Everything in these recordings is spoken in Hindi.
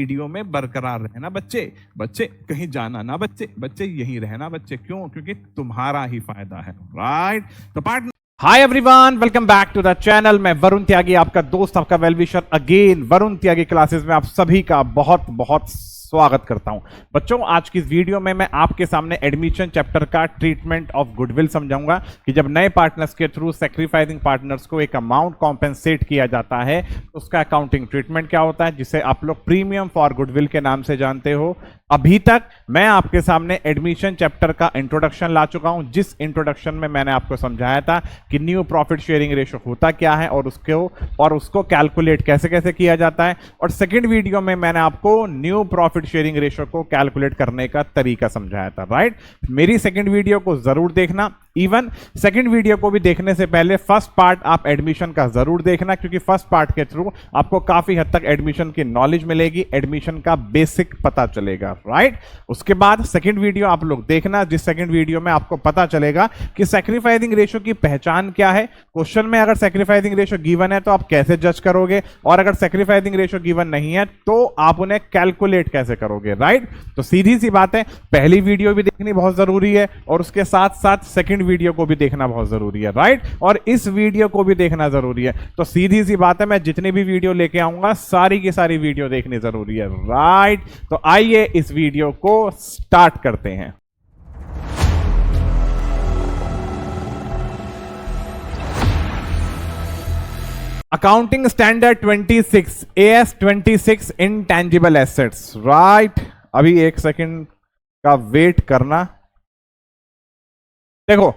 वीडियो में बरकरार रहना बच्चे। बच्चे कहीं जाना ना बच्चे, बच्चे यहीं रहना बच्चे। क्यों? क्योंकि तुम्हारा ही फायदा है, राइट? तो partner, hi everyone, welcome back to the channel. मैं वरुण त्यागी, आपका दोस्त, आपका wellwisher again. Varun Tyagi classes में आप सभी का बहुत बहुत स्वागत करता हूं। बच्चों, आज की इस वीडियो में मैं आपके सामने एडमिशन चैप्टर का ट्रीटमेंट ऑफ गुडविल समझाऊंगा कि जब नए पार्टनर्स के थ्रू सैक्रिफाइसिंग पार्टनर्स को एक अमाउंट कॉम्पेंसेट किया जाता है तो उसका अकाउंटिंग ट्रीटमेंट क्या होता है, जिसे आप लोग प्रीमियम फॉर गुडविल के नाम से जानते हो। अभी तक मैं आपके सामने एडमिशन चैप्टर का इंट्रोडक्शन ला चुका हूं, जिस इंट्रोडक्शन में मैंने आपको समझाया था कि न्यू प्रॉफिट शेयरिंग रेशियो होता क्या है और उसको कैलकुलेट कैसे कैसे किया जाता है। और सेकंड वीडियो में मैंने आपको न्यू प्रॉफिट शेयरिंग रेशियो को कैलकुलेट करने का तरीका समझाया था, राइट? मेरी सेकंड वीडियो को जरूर देखना। इवन सेकंड वीडियो को भी देखने से पहले फर्स्ट पार्ट आप एडमिशन का जरूर देखना, क्योंकि फर्स्ट पार्ट के थ्रू आपको काफी हद तक एडमिशन की नॉलेज मिलेगी, एडमिशन का बेसिक पता चलेगा, राइट? उसके बाद सेकंड वीडियो आप लोग देखना, जिस सेकंड वीडियो में आपको पता चलेगा कि सैक्रिफाइसिंग रेशियो की पहचान क्या है। क्वेश्चन में अगर सैक्रिफाइसिंग रेशियो गिवन है तो आप कैसे जज करोगे, और अगर सैक्रिफाइसिंग रेशियो गिवन नहीं है तो आप उन्हें कैलकुलेट कैसे करोगे, राइट? तो सीधी सी बात है, पहली वीडियो भी देखनी बहुत जरूरी है और उसके साथ साथ सेकंड वीडियो को भी देखना बहुत जरूरी है, राइट? और इस वीडियो को भी देखना जरूरी है। तो सीधी सी बात है, मैं जितनी भी वीडियो लेके आऊंगा सारी की सारी वीडियो देखनी जरूरी है, राइट? तो आइए इस वीडियो को स्टार्ट करते हैं। Accounting standard 26 AS 26 intangible assets, right? अभी एक सेकंड का वेट करना। देखो,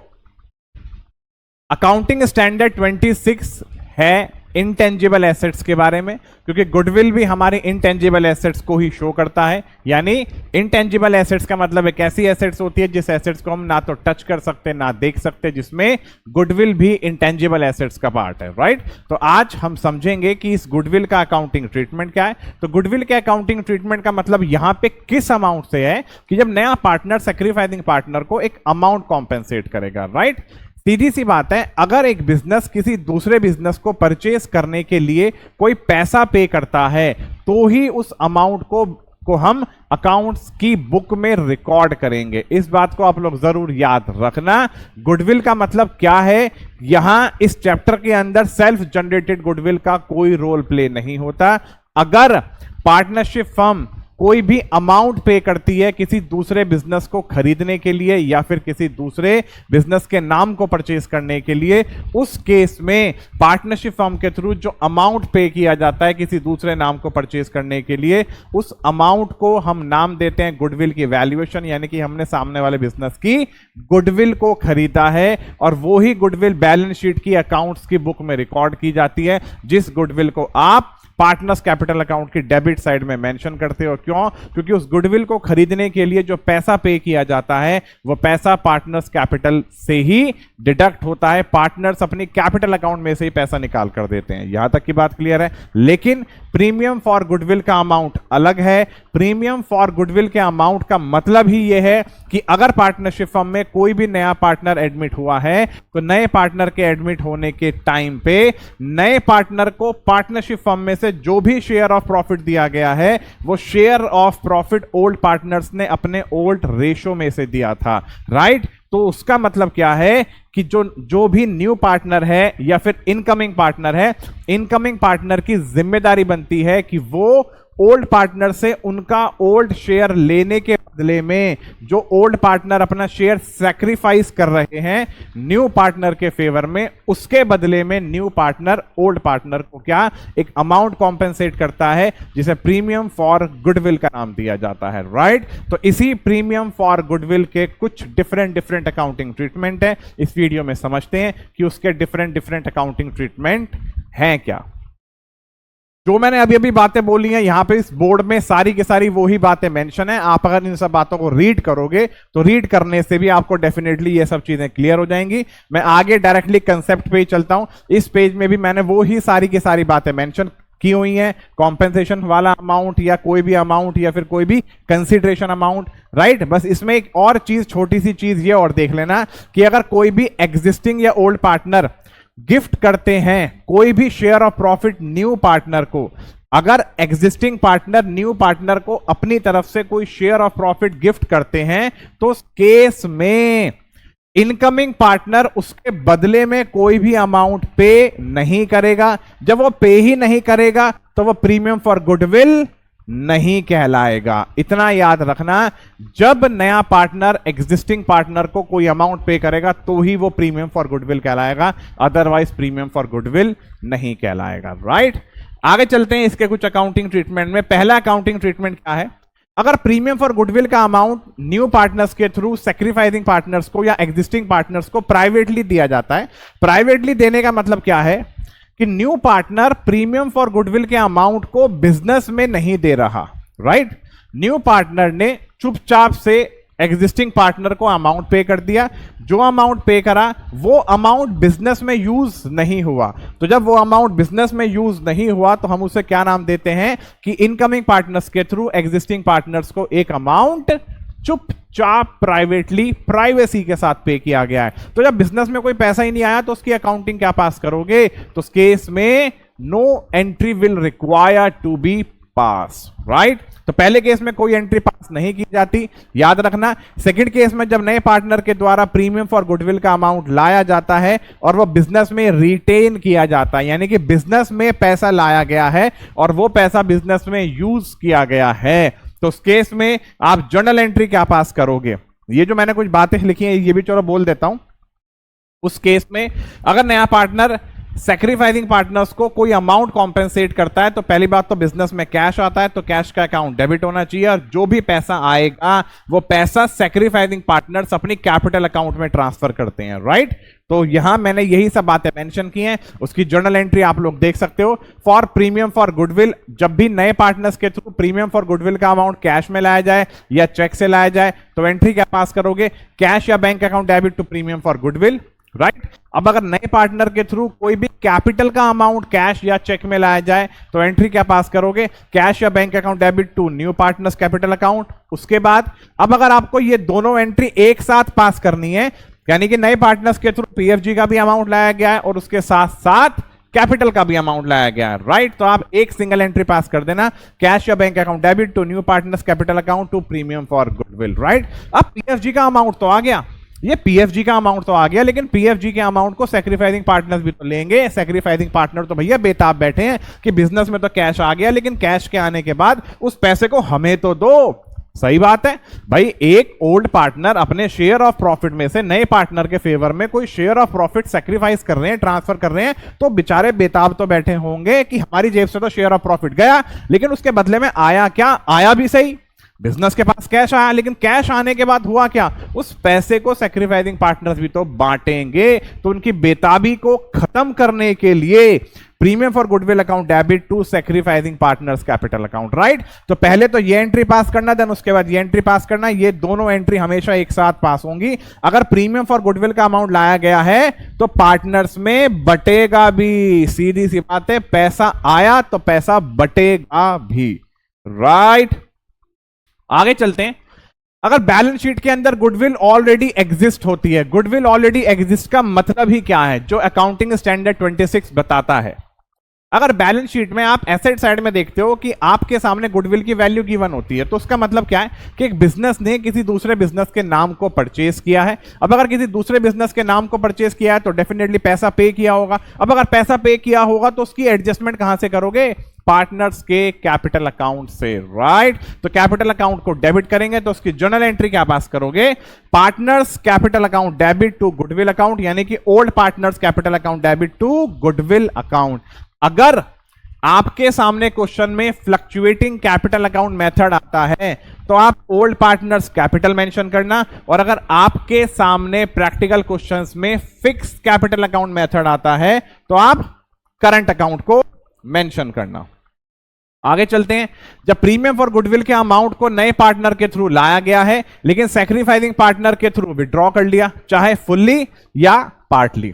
अकाउंटिंग स्टैंडर्ड 26 है इंटेंजिबल एसेट्स के बारे में, क्योंकि गुडविल भी हमारे इंटेंजिबल एसेट्स को ही शो करता है। यानी इंटेंजिबल एसेट्स का मतलब एक ऐसी एसेट्स होती है जिस एसेट्स को हम ना तो टच कर सकते ना देख सकते, जिसमें गुडविल भी इंटेंजिबल एसेट्स का पार्ट है, राइट? तो आज हम समझेंगे कि इस गुडविल का अकाउंटिंग ट्रीटमेंट क्या है। तो गुडविल के अकाउंटिंग ट्रीटमेंट का मतलब यहां पे किस अमाउंट से है कि जब नया पार्टनर सैक्रिफाइसिंग पार्टनर को एक अमाउंट कॉम्पेंसेट करेगा, राइट? सीधी सी बात है, अगर एक बिजनेस किसी दूसरे बिजनेस को परचेस करने के लिए कोई पैसा पे करता है तो ही उस अमाउंट को हम अकाउंट्स की बुक में रिकॉर्ड करेंगे। इस बात को आप लोग जरूर याद रखना। गुडविल का मतलब क्या है, यहां इस चैप्टर के अंदर सेल्फ जनरेटेड गुडविल का कोई रोल प्ले नहीं होता। अगर पार्टनरशिप फर्म कोई भी अमाउंट पे करती है किसी दूसरे बिजनेस को खरीदने के लिए या फिर किसी दूसरे बिजनेस के नाम को परचेज करने के लिए, उस केस में पार्टनरशिप फर्म के थ्रू जो अमाउंट पे किया जाता है किसी दूसरे नाम को परचेज करने के लिए, उस अमाउंट को हम नाम देते हैं गुडविल की वैल्यूएशन। यानी कि हमने सामने वाले बिजनेस की गुडविल को खरीदा है और वो ही गुडविल बैलेंस शीट की अकाउंट्स की बुक में रिकॉर्ड की जाती है, जिस गुडविल को आप पार्टनर्स कैपिटल अकाउंट की डेबिट साइड में मेंशन करते हो। क्यों? क्योंकि उस गुडविल को खरीदने के लिए जो पैसा पे किया जाता है वो पैसा पार्टनर्स कैपिटल से ही डिडक्ट होता है। पार्टनर्स अपनी कैपिटल अकाउंट में से ही पैसा निकाल कर देते हैं। यहां तक की बात क्लियर है। लेकिन प्रीमियम फॉर गुडविल का अमाउंट अलग है। प्रीमियम फॉर गुडविल के अमाउंट का मतलब ही यह है कि अगर पार्टनरशिप फर्म में कोई भी नया पार्टनर एडमिट हुआ है तो नए पार्टनर के एडमिट होने के टाइम पे नए पार्टनर को पार्टनरशिप फर्म में से जो भी शेयर ऑफ प्रॉफिट दिया गया है वो share of profit old partners ने अपने ओल्ड रेशो में से दिया था, राइट? तो उसका मतलब क्या है कि जो भी न्यू पार्टनर है या फिर इनकमिंग पार्टनर है, इनकमिंग पार्टनर की जिम्मेदारी बनती है कि वो ओल्ड पार्टनर से उनका ओल्ड शेयर लेने के बदले में जो ओल्ड पार्टनर अपना शेयर सैक्रिफाइस कर रहे हैं न्यू पार्टनर के फेवर में, उसके बदले में न्यू पार्टनर ओल्ड पार्टनर को क्या एक अमाउंट कॉम्पेंसेट करता है, जिसे प्रीमियम फॉर गुडविल का नाम दिया जाता है, राइट? तो इसी प्रीमियम फॉर गुडविल के कुछ डिफरेंट अकाउंटिंग ट्रीटमेंट है। इस वीडियो में समझते हैं कि उसके डिफरेंट अकाउंटिंग ट्रीटमेंट हैं क्या। जो मैंने अभी अभी बातें बोली हैं यहां पे इस बोर्ड में सारी की सारी वही बातें मेंशन है। आप अगर इन सब बातों को रीड करोगे तो रीड करने से भी आपको डेफिनेटली ये सब चीजें क्लियर हो जाएंगी। मैं आगे डायरेक्टली कंसेप्ट पे ही चलता हूं। इस पेज में भी मैंने वो ही सारी की सारी बातें मेंशन की हुई हैं। कॉम्पेंसेशन वाला अमाउंट या कोई भी अमाउंट या फिर कोई भी कंसिडरेशन अमाउंट, राइट? बस इसमें एक और चीज, छोटी सी चीज ये और देख लेना कि अगर कोई भी एग्जिस्टिंग या ओल्ड पार्टनर गिफ्ट करते हैं कोई भी share of profit new partner को, अगर एग्जिस्टिंग पार्टनर न्यू पार्टनर को अपनी तरफ से कोई शेयर ऑफ प्रॉफिट गिफ्ट करते हैं तो उस केस में इनकमिंग पार्टनर उसके बदले में कोई भी अमाउंट पे नहीं करेगा। जब वो पे ही नहीं करेगा तो वो प्रीमियम फॉर गुडविल नहीं कहलाएगा। इतना याद रखना, जब नया पार्टनर एग्जिस्टिंग पार्टनर को कोई अमाउंट पे करेगा तो ही वो प्रीमियम फॉर गुडविल कहलाएगा, अदरवाइज प्रीमियम फॉर गुडविल नहीं कहलाएगा। राइट, आगे चलते हैं इसके कुछ अकाउंटिंग ट्रीटमेंट में। पहला अकाउंटिंग ट्रीटमेंट क्या है? अगर प्रीमियम फॉर गुडविल का अमाउंट न्यू पार्टनर्स के थ्रू सैक्रिफाइसिंग पार्टनर्स को या एग्जिस्टिंग पार्टनर्स को प्राइवेटली दिया जाता है। प्राइवेटली देने का मतलब क्या है कि new partner premium for goodwill के अमाउंट को बिजनेस में नहीं दे रहा। राइट, न्यू पार्टनर ने चुपचाप से एग्जिस्टिंग पार्टनर को अमाउंट पे कर दिया। जो अमाउंट पे करा वो अमाउंट बिजनेस में यूज नहीं हुआ। तो जब वो अमाउंट बिजनेस में यूज नहीं हुआ तो हम उसे क्या नाम देते हैं कि इनकमिंग पार्टनर्स के थ्रू एग्जिस्टिंग पार्टनर्स को एक अमाउंट चुपचाप प्राइवेटली प्राइवेसी के साथ पे किया गया है। तो जब बिजनेस में कोई पैसा ही नहीं आया तो उसकी अकाउंटिंग क्या पास करोगे? तो उस केस में no entry will require to be pass. Right, तो पहले केस में कोई एंट्री पास नहीं की जाती, याद रखना। सेकंड केस में जब नए पार्टनर के द्वारा प्रीमियम फॉर गुडविल का अमाउंट लाया जाता है और वो बिजनेस में रिटेन किया जाता है, यानी कि बिजनेस में पैसा लाया गया है और वो पैसा बिजनेस में यूज किया गया है, तो उस केस में आप जर्नल एंट्री क्या पास करोगे? ये जो मैंने कुछ बातें लिखी हैं ये भी चलो बोल देता हूं। उस केस में अगर नया पार्टनर सैक्रिफाइसिंग पार्टनर्स को कोई अमाउंट कॉम्पेंसेट करता है तो पहली बात तो बिजनेस में कैश आता है, तो कैश का अकाउंट डेबिट होना चाहिए और जो भी पैसा आएगा वो पैसा सैक्रिफाइसिंग पार्टनर्स अपनी कैपिटल अकाउंट में ट्रांसफर करते हैं। राइट, तो यहां मैंने यही सब बातें मेंशन की हैं, उसकी जर्नल एंट्री आप लोग देख सकते हो। फॉर प्रीमियम फॉर गुडविल, जब भी नए पार्टनर्स के थ्रू प्रीमियम फॉर गुडविल का अमाउंट कैश में लाया जाए या चेक से लाया जाए तो एंट्री क्या पास करोगे? कैश या bank account debit to premium for goodwill. Right, अब अगर नए पार्टनर के थ्रू कोई भी कैपिटल का अमाउंट कैश या चेक में लाया जाए तो एंट्री क्या पास करोगे? कैश या bank account debit to new partners capital account. उसके बाद अब अगर आपको ये दोनों एंट्री एक साथ पास करनी है, यानी कि नए पार्टनर्स के थ्रू पीएफजी का भी अमाउंट लाया गया है और उसके साथ साथ कैपिटल का भी अमाउंट लाया गया है। राइट, तो आप एक सिंगल एंट्री पास कर देना, कैश या bank account debit to new partners capital account to premium for goodwill. Right, अब पीएफजी का अमाउंट तो आ गया, ये पीएफजी का अमाउंट तो आ गया, लेकिन पीएफजी के अमाउंट को सैक्रिफाइसिंग पार्टनर्स भी तो लेंगे। सैक्रिफाइसिंग पार्टनर तो भैया बेताब बैठे हैं कि बिजनेस में तो कैश आ गया, लेकिन कैश के आने के बाद उस पैसे को हमें तो दो। सही बात है भाई, एक ओल्ड पार्टनर अपने शेयर ऑफ प्रॉफिट में से नए पार्टनर के फेवर में कोई शेयर ऑफ प्रॉफिट सैक्रिफाइस कर रहे हैं, ट्रांसफर कर रहे हैं, तो बेचारे बेताब तो बैठे होंगे कि हमारी जेब से तो शेयर ऑफ प्रॉफिट गया, लेकिन उसके बदले में आया क्या? आया भी सही, बिजनेस के पास कैश आया, लेकिन कैश आने के बाद हुआ क्या? उस पैसे को सैक्रिफाइसिंग पार्टनर्स भी तो बांटेंगे। तो उनकी बेताबी को खत्म करने के लिए premium for goodwill account debit to sacrificing partners capital account. Right, तो पहले तो ये एंट्री पास करना, देन उसके बाद ये एंट्री पास करना। ये दोनों एंट्री हमेशा एक साथ पास होंगी। अगर प्रीमियम फॉर गुडविल का अमाउंट लाया गया है तो पार्टनर्स में बटेगा भी, सीधी सी बात है, पैसा आया तो पैसा बटेगा भी। राइट, आगे चलते हैं। अगर बैलेंस शीट के अंदर गुडविल ऑलरेडी एग्जिस्ट होती है, गुडविल ऑलरेडी एग्जिस्ट का मतलब ही क्या है जो अकाउंटिंग स्टैंडर्ड 26 बताता है। अगर बैलेंस शीट में आप एसेट साइड में देखते हो कि आपके सामने गुडविल की वैल्यू गिवन होती है, तो उसका मतलब क्या है कि एक बिजनेस ने किसी दूसरे बिजनेस के नाम को परचेज किया है। अब अगर किसी दूसरे बिजनेस के नाम को परचेज किया है तो डेफिनेटली पैसा पे किया होगा। अब अगर पैसा पे किया होगा तो उसकी एडजस्टमेंट कहां से करोगे? पार्टनर्स के कैपिटल अकाउंट से। राइट, तो कैपिटल अकाउंट को डेबिट करेंगे तो उसकी जर्नल एंट्री क्या पास करोगे? Partners capital account debit to goodwill account, यानी कि old partners capital account debit to goodwill account. अगर आपके सामने क्वेश्चन में फ्लक्चुएटिंग कैपिटल अकाउंट मेथड आता है तो आप ओल्ड पार्टनर्स कैपिटल मेंशन करना, और अगर आपके सामने प्रैक्टिकल क्वेश्चंस में फिक्स्ड कैपिटल अकाउंट मेथड आता है तो आप करंट अकाउंट को मेंशन करना। आगे चलते हैं। जब प्रीमियम फॉर गुडविल के अमाउंट को नए पार्टनर के थ्रू लाया गया है लेकिन सैक्रिफाइसिंग पार्टनर के थ्रू विड्रॉ कर लिया, चाहे फुल्ली या पार्टली,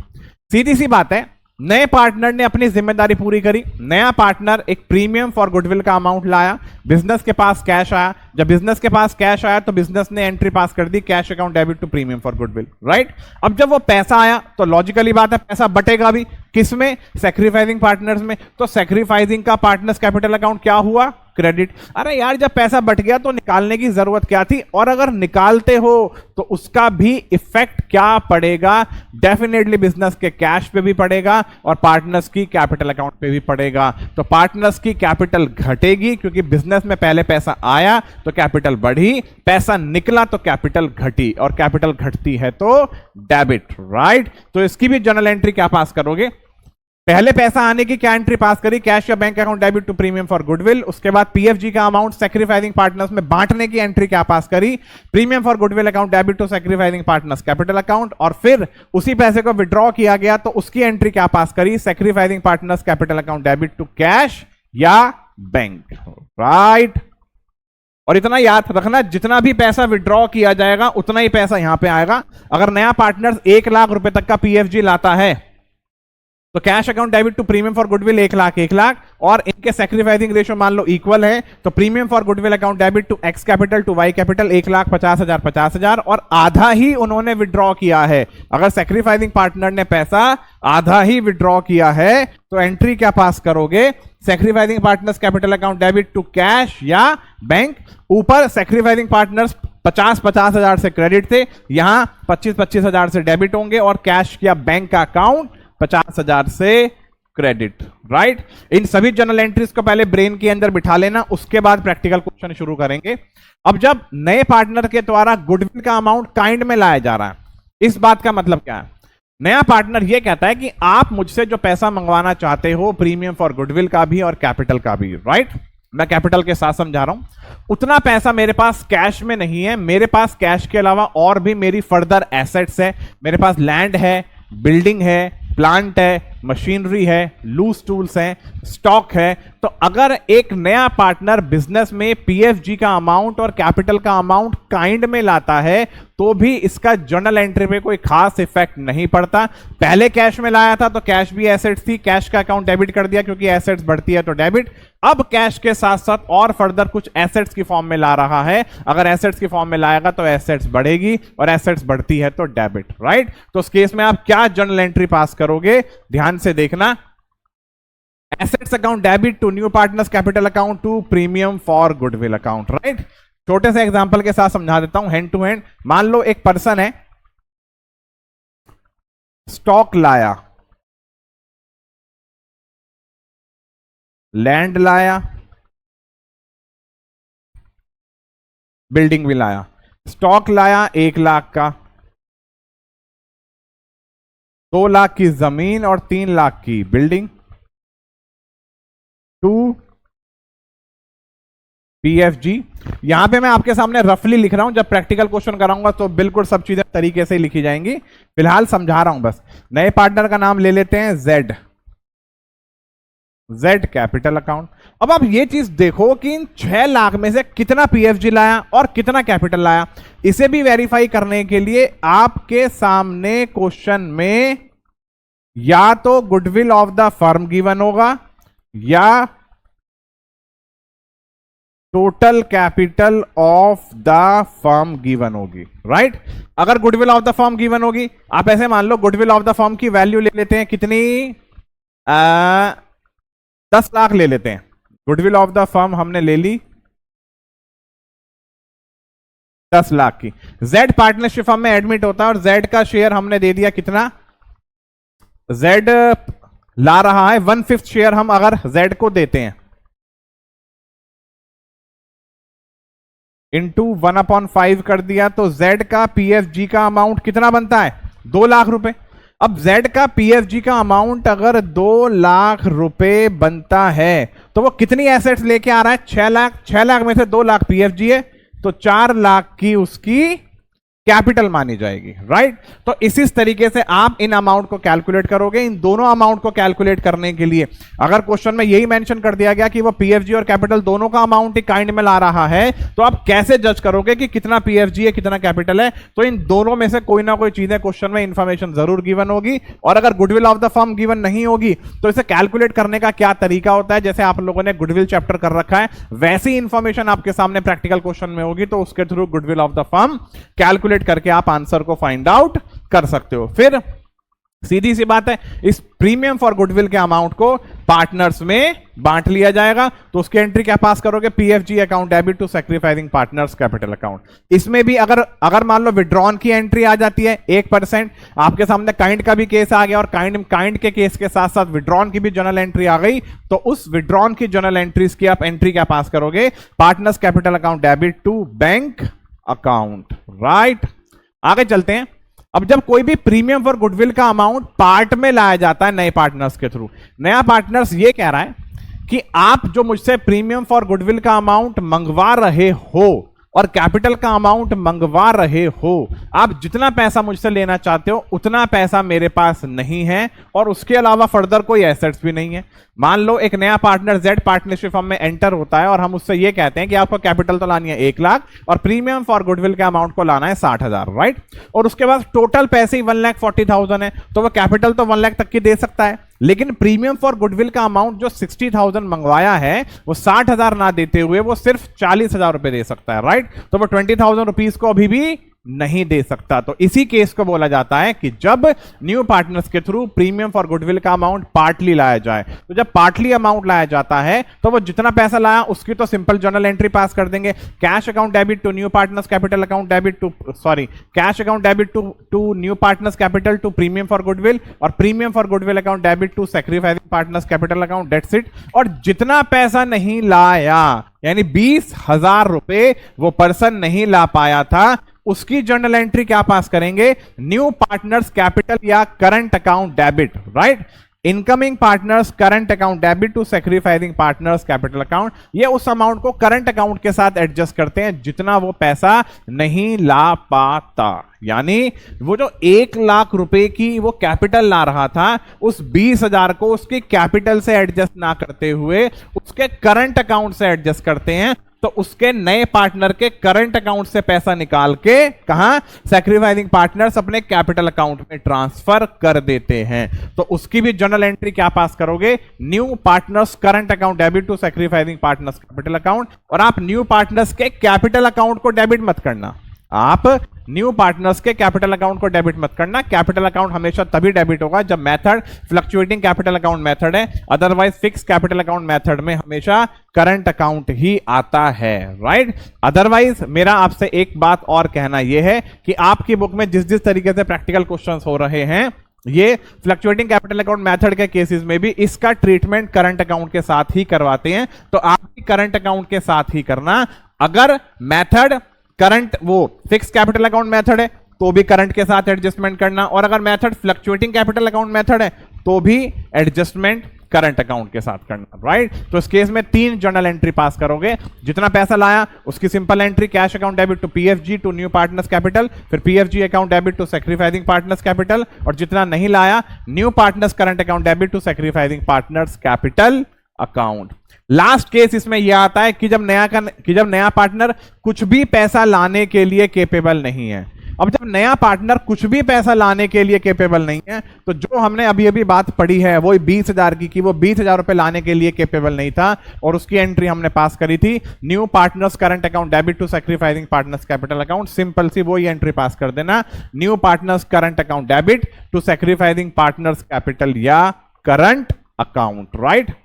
सीधी सी बात है नए पार्टनर ने अपनी जिम्मेदारी पूरी करी, नया पार्टनर एक प्रीमियम फॉर गुडविल का अमाउंट लाया, बिजनेस के पास कैश आया, जब बिजनेस के पास कैश आया तो बिजनेस ने एंट्री पास कर दी, cash account debit to premium for goodwill, right. अब जब वो पैसा आया तो लॉजिकली बात है पैसा बटेगा भी, किसमें, सैक्रिफाइसिंग पार्टनर्स में, तो सैक्रिफाइसिंग का पार्टनर्स कैपिटल अकाउंट क्या हुआ, क्रेडिट। अरे यार जब पैसा बट गया तो निकालने की जरूरत क्या थी, और अगर निकालते हो तो उसका भी इफेक्ट क्या पड़ेगा, डेफिनेटली बिजनेस के कैश पे भी पड़ेगा और पार्टनर्स की कैपिटल अकाउंट पे भी पड़ेगा। तो पार्टनर्स की कैपिटल घटेगी क्योंकि बिजनेस में पहले पैसा आया तो कैपिटल बढ़ी, पैसा निकला तो कैपिटल घटी, और कैपिटल घटती है तो डेबिट, राइट। तो इसकी भी जर्नल एंट्री क्या पास करोगे, पहले पैसा आने की क्या एंट्री पास करी, कैश या bank account debit to premium for goodwill, उसके बाद पीएफजी का अमाउंट सैक्रिफाइसिंग पार्टनर्स में बांटने की एंट्री क्या पास करी, premium for goodwill account debit to sacrificing partners capital account, और फिर उसी पैसे को विड्रॉ किया गया तो उसकी एंट्री क्या पास करी, sacrificing partners capital account debit to cash या बैंक, राइट। और इतना याद रखना, जितना भी पैसा विड्रॉ किया जाएगा उतना ही पैसा यहां पे आएगा। अगर नया पार्टनर 1 लाख रुपए तक का पीएफजी लाता है तो cash account debit to premium for goodwill 1 lakh 1 lakh, और इनके सैक्रिफाइसिंग रेशियो मान लो इक्वल है तो premium for goodwill account debit to X capital to Y capital 1,50,000 50,000, और आधा ही उन्होंने विड्रॉ किया है। अगर सैक्रिफाइसिंग पार्टनर ने पैसा आधा ही विड्रॉ किया है तो एंट्री क्या पास करोगे, sacrificing partners capital account debit to cash या बैंक। ऊपर सैक्रिफाइसिंग पार्टनर्स 50,000 से क्रेडिट थे, यहां 25,000 से डेबिट होंगे, और कैश या बैंक का अकाउंट 50,000 से क्रेडिट, राइट। इन सभी जर्नल एंट्रीज को पहले ब्रेन के अंदर बिठा लेना, उसके बाद प्रैक्टिकल क्वेश्चन शुरू करेंगे। अब जब नए पार्टनर के द्वारा गुडविल का अमाउंट काइंड में लाया जा रहा है, इस बात का मतलब क्या है, नया पार्टनर यह कहता है कि आप मुझसे जो पैसा मंगवाना चाहते हो प्रीमियम फॉर गुडविल का भी और कैपिटल का भी, राइट। मैं कैपिटल के साथ समझा रहा हूं, उतना पैसा मेरे पास कैश में नहीं है, मेरे पास कैश के अलावा और भी मेरी फर्दर एसेट्स है, मेरे पास लैंड है, बिल्डिंग है, प्लांट है, मशीनरी है, लूज टूल्स हैं, स्टॉक है। तो अगर एक नया पार्टनर बिजनेस में पीएफजी का अमाउंट और कैपिटल का अमाउंट काइंड में लाता है तो भी इसका जर्नल एंट्री पे कोई खास इफेक्ट नहीं पड़ता। पहले कैश में लाया था तो कैश भी एसेट्स थी, कैश का अकाउंट डेबिट कर दिया क्योंकि एसेट्स बढ़ती है तो डेबिट। अब कैश के साथ साथ और फर्दर कुछ एसेट्स की फॉर्म में ला रहा है, अगर एसेट्स की फॉर्म में लाएगा तो एसेट्स बढ़ेगी और एसेट्स बढ़ती है तो डेबिट, राइट। तो उस केस में आप क्या जर्नल एंट्री पास करोगे, ध्यान से देखना, assets account debit to new partners capital account to premium for goodwill account, right. छोटे से एग्जांपल के साथ समझा देता हूं हैंड टू हैंड। मान लो एक पर्सन है, स्टॉक लाया, लैंड लाया, बिल्डिंग भी लाया। स्टॉक लाया 1 लाख का, 2 लाख की जमीन और 3 लाख की बिल्डिंग, टू पीएफजी। यहां पे मैं आपके सामने रफली लिख रहा हूं, जब प्रैक्टिकल क्वेश्चन कराऊंगा तो बिल्कुल सब चीजें तरीके से लिखी जाएंगी, फिलहाल समझा रहा हूं बस। नए पार्टनर का नाम ले लेते हैं जेड, जेड कैपिटल अकाउंट। अब आप ये चीज देखो कि इन 6 लाख में से कितना पीएफजी लाया और कितना कैपिटल लाया। इसे भी वेरीफाई करने के लिए आपके सामने क्वेश्चन में या तो goodwill of the firm given होगा या total capital of the firm given होगी, राइट। अगर goodwill of the firm given होगी, आप ऐसे मान लो गुडविल ऑफ द फर्म की वैल्यू ले लेते हैं कितनी, 10 लाख ले लेते हैं। गुडविल ऑफ द फर्म हमने ले ली 10 लाख की। जेड पार्टनरशिप फर्म में एडमिट होता है और जेड का शेयर हमने दे दिया कितना, जेड ला रहा है 1/5 शेयर, हम अगर जेड को देते हैं इंटू 1/5 कर दिया तो जेड का पीएफजी का अमाउंट कितना बनता है, 2 लाख रुपए। अब जेड का पीएफजी का अमाउंट अगर 2 लाख रुपए बनता है तो वो कितनी एसेट्स लेके आ रहा है, 6 लाख। 6 लाख में से 2 लाख पीएफजी है तो 4 लाख की उसकी कैपिटल मानी जाएगी, राइट। तो इसी तरीके से आप इन अमाउंट को कैलकुलेट करोगे। इन दोनों अमाउंट को कैलकुलेट करने के लिए अगर क्वेश्चन में यही मेंशन कर दिया गया कि वो पीएफजी और कैपिटल दोनों का अमाउंट ही काइंड में ला रहा है, तो आप कैसे जज करोगे कि कितना पीएफजी है कितना कैपिटल है? तो इन दोनों में से कोई ना कोई चीजें क्वेश्चन में इंफॉर्मेशन जरूर गिवन होगी, और अगर goodwill of the firm given नहीं होगी तो इसे कैलकुलेट करने का क्या तरीका होता है, जैसे आप लोगों ने गुडविल चैप्टर कर रखा है वैसी इंफॉर्मेशन आपके सामने प्रैक्टिकल क्वेश्चन में होगी, तो उसके through goodwill of the firm calculate करके आप आंसर को फाइंड आउट कर सकते हो। फिर सीधी सी बात है, इस प्रीमियम फॉर गुडविल के अमाउंट को पार्टनर्स में बांट लिया जाएगा, तो उसकी एंट्री क्या पास करोगे? PFG account debit to sacrificing partners capital account. इसमें भी अगर मान लो विड्रॉन की एंट्री आ जाती है 1%, आपके सामने काइंड का भी केस आ गया और काइंड के केस के साथ साथ विड्रॉन की भी जर्नल एंट्री आ गई, तो उस विड्रॉन की जर्नल एंट्रीज की आप एंट्री क्या पास करोगे? Partners capital account debit to bank account, right. आगे चलते हैं। अब जब कोई भी प्रीमियम फॉर गुडविल का अमाउंट पार्ट में लाया जाता है नए पार्टनर्स के थ्रू, नया पार्टनर्स ये कह रहा है कि आप जो मुझसे प्रीमियम फॉर गुडविल का अमाउंट मंगवा रहे हो और कैपिटल का अमाउंट मंगवा रहे हो, आप जितना पैसा मुझसे लेना चाहते हो उतना पैसा मेरे पास नहीं है, और उसके अलावा फर्दर कोई एसेट्स भी नहीं है। मान लो एक नया पार्टनर जेड पार्टनरशिप फर्म में एंटर होता है और हम उससे ये कहते हैं कि आपको कैपिटल तो लानी है 1 लाख और प्रीमियम फॉर गुडविल के अमाउंट को लाना है 60,000, राइट। और उसके बाद टोटल पैसे ही 1,40,000 है, तो वो कैपिटल तो 1 लाख तक की दे सकता है, लेकिन प्रीमियम फॉर गुडविल का अमाउंट जो 60,000 मंगवाया है वो 60,000 ना देते हुए वो सिर्फ 40,000 रुपए दे सकता है, राइट। तो वो 20,000 रुपीज को अभी भी नहीं दे सकता। तो इसी केस को बोला जाता है कि जब न्यू पार्टनर्स के थ्रू प्रीमियम फॉर गुडविल का अमाउंट पार्टली लाया जाए, तो जब पार्टली अमाउंट लाया जाता है तो वो जितना पैसा लाया उसकी तो सिंपल जर्नल एंट्री पास कर देंगे, cash account debit to new partners capital account debit to cash account debit to new partners capital to premium for goodwill, और premium for goodwill account debit to sacrificing partners capital account, that's it. और जितना पैसा नहीं लाया, यानी 20,000 रुपए वो पर्सन नहीं ला पाया था, उसकी जर्नल एंट्री क्या पास करेंगे? न्यू पार्टनर्स कैपिटल या current account debit, right. Incoming partners current account debit to sacrificing partners capital account, ये उस अमाउंट को करंट अकाउंट के साथ एडजस्ट करते हैं जितना वो पैसा नहीं ला पाता। यानी वो जो 1 लाख रुपए की वो कैपिटल ला रहा था, उस 20,000 को उसकी कैपिटल से एडजस्ट ना करते हुए उसके करंट अकाउंट से एडजस्ट करते हैं, तो उसके नए पार्टनर के करंट अकाउंट से पैसा निकाल के कहां? सैक्रिफाइसिंग पार्टनर्स अपने कैपिटल अकाउंट में ट्रांसफर कर देते हैं। तो उसकी भी जर्नल एंट्री क्या पास करोगे? New partners current account debit to sacrificing partners capital account. और आप न्यू पार्टनर्स के कैपिटल अकाउंट को डेबिट मत करना, आप न्यू पार्टनर्स के कैपिटल अकाउंट को डेबिट मत करना। कैपिटल अकाउंट हमेशा तभी डेबिट होगा जब method fluctuating capital account method है, otherwise fix capital account method में हमेशा करंट अकाउंट ही आता है, राइट। अदरवाइज मेरा आपसे एक बात और कहना यह है कि आपकी बुक में जिस तरीके से प्रैक्टिकल क्वेश्चंस हो रहे हैं, ये फ्लक्चुएटिंग कैपिटल अकाउंट मेथड के केसेस में भी इसका ट्रीटमेंट करंट अकाउंट के साथ ही करवाते हैं, तो आप भी करंट अकाउंट के साथ ही करना। अगर मेथड करंट वो फिक्स कैपिटल अकाउंट मेथड है तो भी करंट के साथ एडजस्टमेंट करना, और अगर method fluctuating capital account method है तो भी एडजस्टमेंट करंट अकाउंट के साथ करना, राइट। तो इस केस में 3 जर्नल एंट्री पास करोगे। जितना पैसा लाया उसकी simple entry cash account debit to PFG to new partners capital, फिर PFG account debit to sacrificing partners capital, और जितना नहीं लाया new partners current account debit to sacrificing partners capital account. Last case इसमें यह आता है कि जब नया पार्टनर कुछ भी पैसा लाने के लिए केपेबल नहीं है। अब जब नया पार्टनर कुछ भी पैसा लाने के लिए केपेबल नहीं है, तो जो हमने अभी बात पढ़ी है वो 20,000 की वो 20,000 रुपए लाने के लिए केपेबल नहीं था, और उसकी एंट्री हमने पास करी थी new partners current account debit to sacrificing partners capital account. Simple सी वो ही एंट्री पास कर देना, new partners current account debit to sacrificing partners capital या करंट अकाउंट, राइट।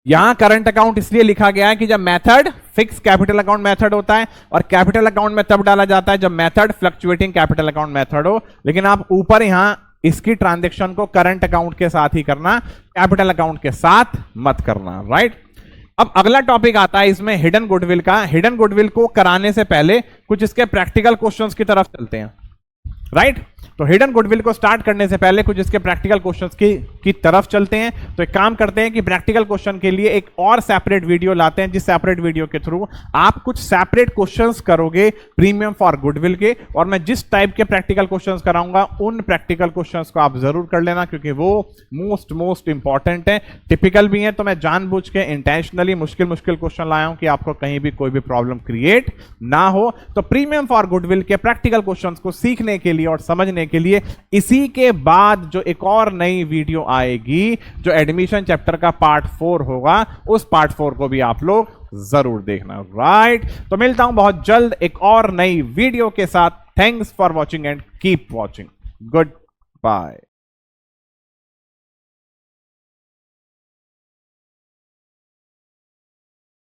यहां करंट अकाउंट इसलिए लिखा गया है कि जब method fix capital account method होता है, और कैपिटल अकाउंट में तब डाला जाता है जब method fluctuating capital account method हो। लेकिन आप ऊपर यहां इसकी ट्रांजैक्शन को करंट अकाउंट के साथ ही करना, कैपिटल अकाउंट के साथ मत करना, राइट। अब अगला टॉपिक आता है इसमें हिडन गुडविल का। हिडन गुडविल को कराने से पहले कुछ इसके प्रैक्टिकल क्वेश्चंस की तरफ चलते हैं, राइट। तो हिडन गुडविल को स्टार्ट करने से पहले कुछ इसके प्रैक्टिकल क्वेश्चंस की तरफ चलते हैं। तो एक काम करते हैं कि प्रैक्टिकल क्वेश्चन के लिए एक और सेपरेट वीडियो लाते हैं, जिस सेपरेट वीडियो के थ्रू आप कुछ सेपरेट क्वेश्चंस करोगे प्रीमियम फॉर गुडविल के, और मैं जिस टाइप के प्रैक्टिकल क्वेश्चंस कराऊंगा उन प्रैक्टिकल क्वेश्चंस को आप जरूर कर लेना, क्योंकि वो मोस्ट इंपॉर्टेंट है, टिपिकल भी है। तो मैं जानबूझ के इंटेंशनली मुश्किल क्वेश्चन लाया हूं कि आपको कहीं भी कोई भी प्रॉब्लम क्रिएट ना हो। तो प्रीमियम फॉर गुडविल के प्रैक्टिकल क्वेश्चंस को सीखने के लिए और समझने के लिए इसी के बाद जो एक और नई वीडियो आएगी, जो एडमिशन चैप्टर का पार्ट 4 होगा, उस पार्ट 4 को भी आप लोग जरूर देखना, राइट। तो मिलता हूं बहुत जल्द एक और नई वीडियो के साथ। Thanks for watching and keep watching. Good bye.